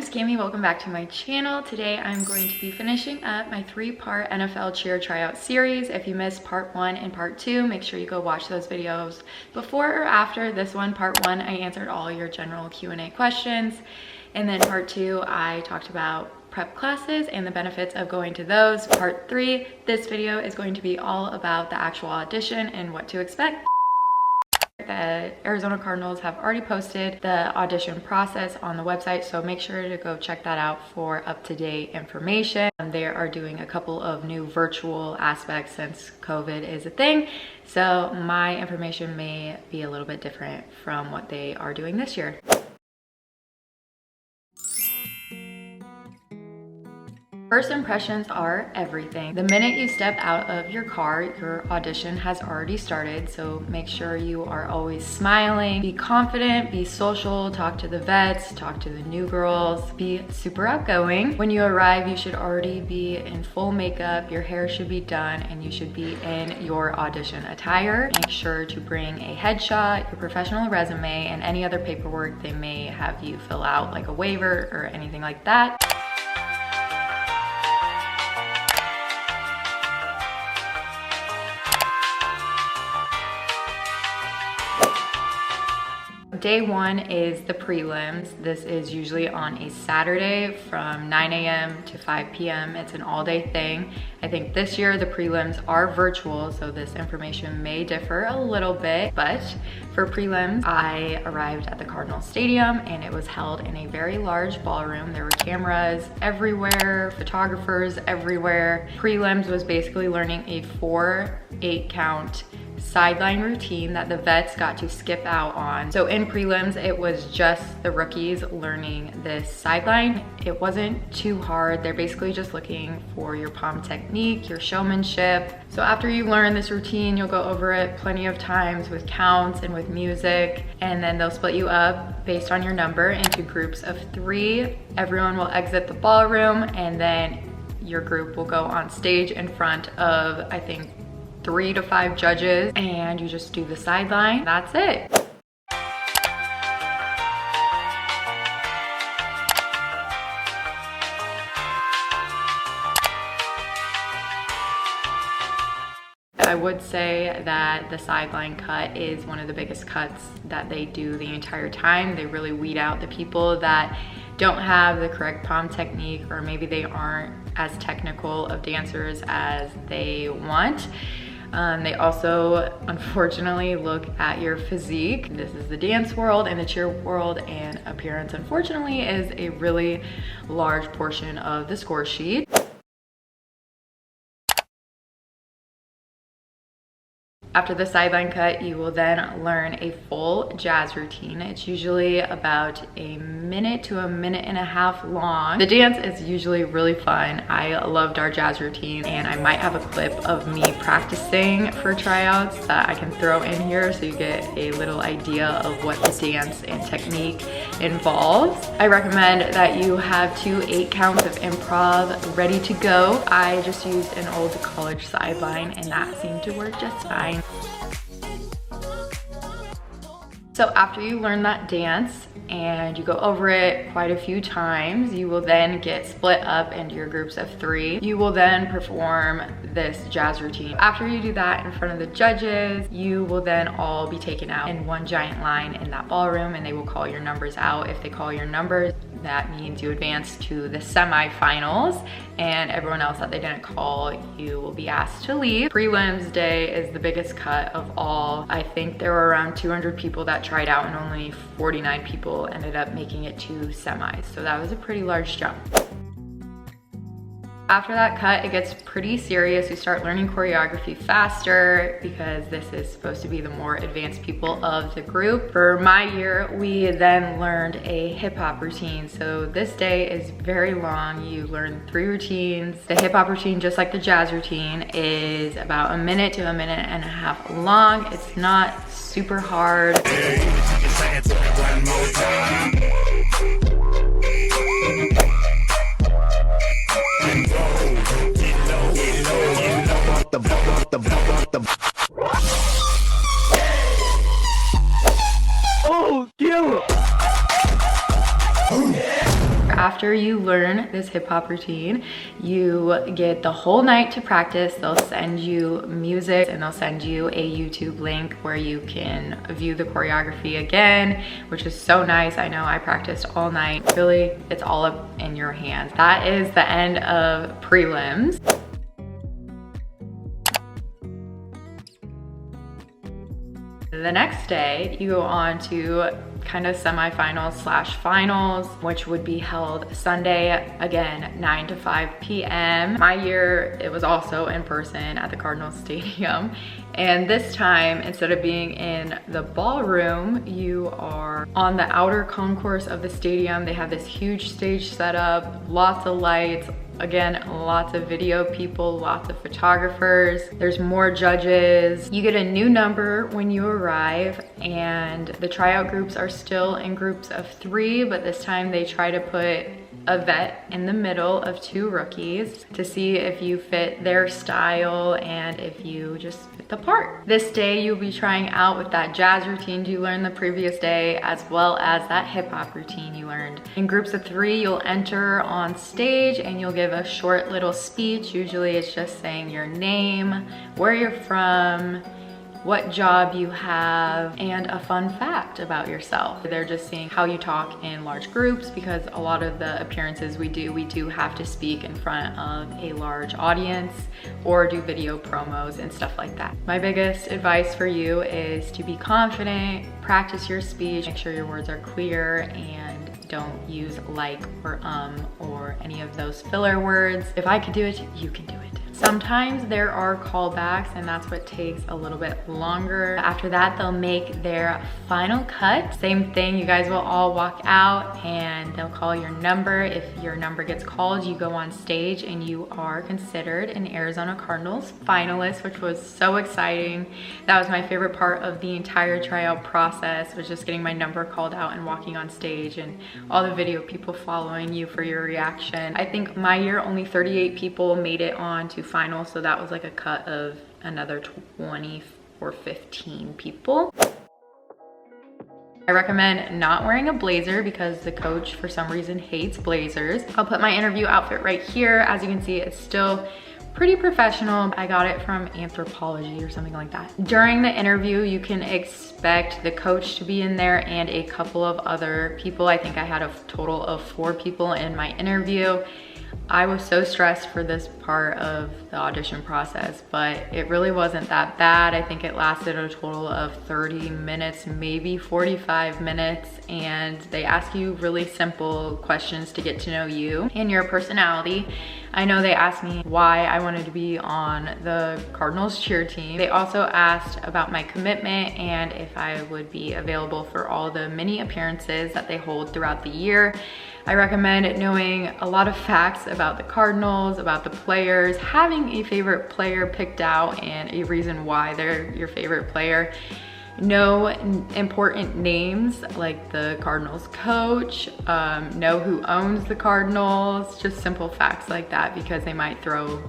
name's Camille. Welcome back to my channel. Today I'm going to be finishing up my 3-part NFL cheer tryout series. If you missed part 1 and part 2, make sure you go watch those videos before or after this one. Part 1, I answered all your general Q&A questions. And then part 2, I talked about prep classes and the benefits of going to those. Part 3, this video is going to be all about the actual audition and what to expect. The Arizona Cardinals have already posted the audition process on the website, so make sure to go check that out for up-to-date information. They are doing a couple of new virtual aspects since COVID is a thing, so my information may be a little bit different from what they are doing this year. First impressions are everything. The minute you step out of your car, your audition has already started, so make sure you are always smiling, be confident, be social, talk to the vets, talk to the new girls, be super outgoing. When you arrive, you should already be in full makeup, your hair should be done, and you should be in your audition attire. Make sure to bring a headshot, your professional resume, and any other paperwork they may have you fill out, like a waiver or anything like that. Day 1 is the prelims. This is usually on a Saturday from 9 a.m. to 5 p.m. It's an all-day thing. I think this year the prelims are virtual, so this information may differ a little bit, but for prelims, I arrived at the Cardinal Stadium and it was held in a very large ballroom. There were cameras everywhere, photographers everywhere. Prelims was basically learning a 4-8 count sideline routine that the vets got to skip out on. So in prelims, it was just the rookies learning this sideline. It wasn't too hard. They're basically just looking for your palm technique, your showmanship. So after you learn this routine, you'll go over it plenty of times with counts and with music, and then they'll split you up based on your number into groups of 3. Everyone will exit the ballroom, and then your group will go on stage in front of, I think, 3 to 5 judges, and you just do the sideline. That's it. I would say that the sideline cut is one of the biggest cuts that they do the entire time. They really weed out the people that don't have the correct palm technique, or maybe they aren't as technical of dancers as they want. They also, unfortunately, look at your physique. This is the dance world and the cheer world, and appearance, unfortunately, is a really large portion of the score sheet. After the sideline cut, you will then learn a full jazz routine. It's usually about a minute to a minute and a half long. The dance is usually really fun. I loved our jazz routine, and I might have a clip of me practicing for tryouts that I can throw in here so you get a little idea of what the dance and technique involves. I recommend that you have 2 8 counts of improv ready to go. I just used an old college sideline, and that seemed to work just fine. So after you learn that dance and you go over it quite a few times, you will then get split up into your groups of 3. You will then perform this jazz routine. After you do that in front of the judges, you will then all be taken out in one giant line in that ballroom, and they will call your numbers out. If they call your numbers, that means you advance to the semifinals, and everyone else that they didn't call, you will be asked to leave. Prelims day is the biggest cut of all. I think there were around 200 people that tried out, and only 49 people ended up making it to semis, so that was a pretty large jump. After that cut, it gets pretty serious. We start learning choreography faster because this is supposed to be the more advanced people of the group. For my year, we then learned a hip hop routine. So this day is very long. You learn 3 routines. The hip hop routine, just like the jazz routine, is about a minute to a minute and a half long. It's not super hard. after you learn this hip hop routine, you get the whole night to practice. They'll send you music and they'll send you a YouTube link where you can view the choreography again, which is so nice. I know I practiced all night. Really, it's all up in your hands. That is the end of prelims. The next day, you go on to kind of semifinals slash finals, which would be held Sunday, again, 9 to 5 p.m. My year, it was also in person at the Cardinals Stadium. And this time, instead of being in the ballroom, you are on the outer concourse of the stadium. They have this huge stage set up, lots of lights, again, lots of video people, lots of photographers. There's more judges. You get a new number when you arrive, and the tryout groups are still in groups of 3, but this time they try to put a vet in the middle of 2 rookies to see if you fit their style and if you just fit the part. This day you'll be trying out with that jazz routine you learned the previous day, as well as that hip hop routine you learned. In groups of 3, you'll enter on stage and you'll give a short little speech. Usually it's just saying your name, where you're from, what job you have, and a fun fact about yourself. They're just seeing how you talk in large groups, because a lot of the appearances we do have to speak in front of a large audience or do video promos and stuff like that. My biggest advice for you is to be confident, practice your speech, make sure your words are clear, and don't use like or any of those filler words. If I could do it, you can do it. Sometimes there are callbacks, and that's what takes a little bit longer. After that, they'll make their final cut. Same thing, you guys will all walk out and they'll call your number. If your number gets called, you go on stage and you are considered an Arizona Cardinals finalist, which was so exciting. That was my favorite part of the entire tryout process, was just getting my number called out and walking on stage and all the video people following you for your reaction. I think my year only 38 people made it on to finals, so that was like a cut of another 20 or 15 people. I recommend not wearing a blazer because the coach for some reason hates blazers. I'll put my interview outfit right here. As you can see, it's still pretty professional. I got it from Anthropology or something like that. During the interview, you can expect the coach to be in there and a couple of other people. I think I had a total of 4 people in my interview. I was so stressed for this part of the audition process, but it really wasn't that bad. I think it lasted a total of 30 minutes, maybe 45 minutes, and they ask you really simple questions to get to know you and your personality. I know they asked me why I wanted to be on the Cardinals cheer team. They also asked about my commitment and if I would be available for all the mini appearances that they hold throughout the year. I recommend knowing a lot of facts about the Cardinals, about the players, having a favorite player picked out and a reason why they're your favorite player. Know important names like the Cardinals coach, know who owns the Cardinals, just simple facts like that, because they might throw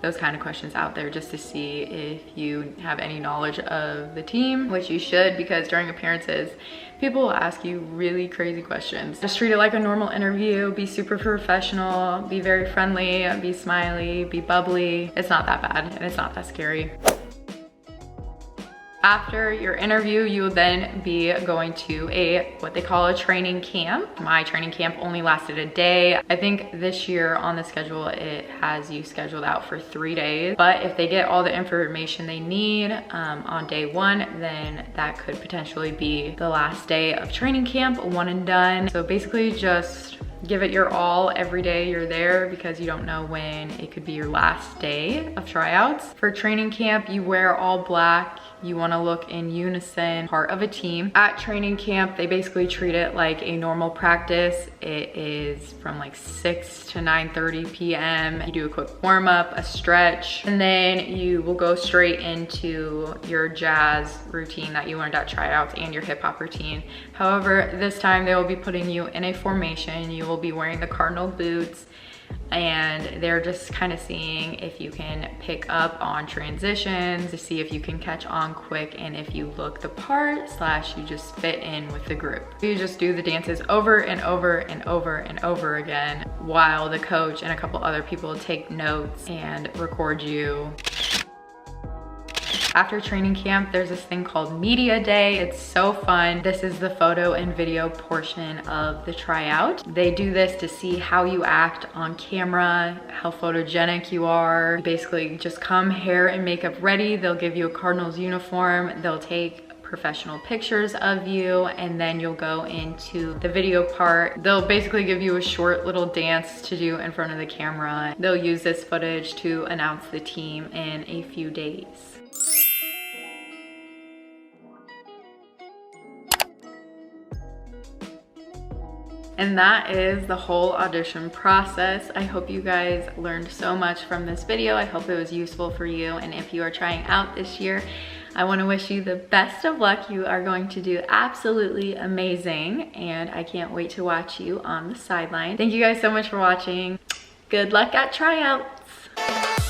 those kind of questions out there just to see if you have any knowledge of the team, which you should, because during appearances, people will ask you really crazy questions. Just treat it like a normal interview, be super professional, be very friendly, be smiley, be bubbly. It's not that bad and it's not that scary. After your interview, you will then be going to what they call a training camp. My training camp only lasted a day. I think this year on the schedule, it has you scheduled out for 3 days. But if they get all the information they need on day 1, then that could potentially be the last day of training camp, one and done. So basically just give it your all every day you're there, because you don't know when it could be your last day of tryouts. For training camp, you wear all black. You want to look in unison, part of a team. At training camp, they basically treat it like a normal practice. It is from like 6 to 9:30 p.m. You do a quick warm up, a stretch, and then you will go straight into your jazz routine that you learned at tryouts and your hip hop routine. However, this time they will be putting you in a formation. You will be wearing the Cardinal boots, and they're just kind of seeing if you can pick up on transitions, to see if you can catch on quick and if you look the part / you just fit in with the group. You just do the dances over and over and over and over again while the coach and a couple other people take notes and record you. After training camp, there's this thing called Media Day. It's so fun. This is the photo and video portion of the tryout. They do this to see how you act on camera, how photogenic you are. You basically just come hair and makeup ready. They'll give you a Cardinals uniform. They'll take professional pictures of you, and then you'll go into the video part. They'll basically give you a short little dance to do in front of the camera. They'll use this footage to announce the team in a few days. And that is the whole audition process. I hope you guys learned so much from this video. I hope it was useful for you. And if you are trying out this year, I want to wish you the best of luck. You are going to do absolutely amazing. And I can't wait to watch you on the sideline. Thank you guys so much for watching. Good luck at tryouts.